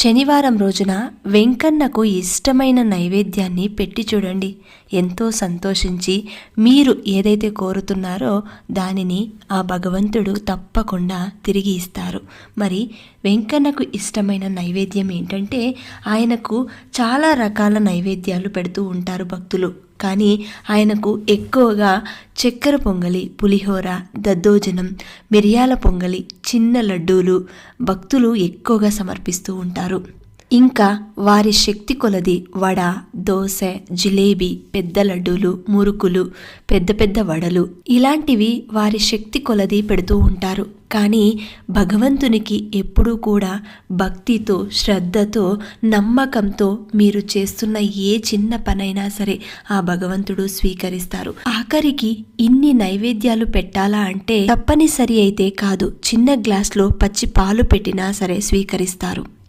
శనివారం రోజున వెంకన్నకు ఇష్టమైన నైవేద్యాన్ని పెట్టి చూడండి. ఎంతో సంతోషించి మీరు ఏదైతే కోరుతున్నారో దానిని ఆ భగవంతుడు తప్పకుండా తిరిగి ఇస్తారు. మరి వెంకన్నకు ఇష్టమైన నైవేద్యం ఏంటంటే, ఆయనకు చాలా రకాల నైవేద్యాలు పెడుతూ ఉంటారు భక్తులు. కానీ ఆయనకు ఎక్కువగా చక్కెర పొంగలి, పులిహోర, దద్దోజనం, మిరియాల పొంగలి, చిన్న లడ్డూలు భక్తులు ఎక్కువగా సమర్పిస్తూ ఉంటారు. ఇంకా వారి శక్తి కొలది వడ, దోశ, జిలేబీ, పెద్ద లడ్డూలు, మురుకులు, పెద్ద పెద్ద వడలు ఇలాంటివి వారి శక్తి కొలది పెడుతూ ఉంటారు. కానీ భగవంతునికి ఎప్పుడూ కూడా భక్తితో, శ్రద్ధతో, నమ్మకంతో మీరు చేస్తున్న ఏ చిన్న పనైనా సరే ఆ భగవంతుడు స్వీకరిస్తారు. ఆఖరికి ఇన్ని నైవేద్యాలు పెట్టాలా అంటే తప్పనిసరి అయితే కాదు, చిన్న గ్లాస్లో పచ్చి పాలు పెట్టినా సరే స్వీకరిస్తారు.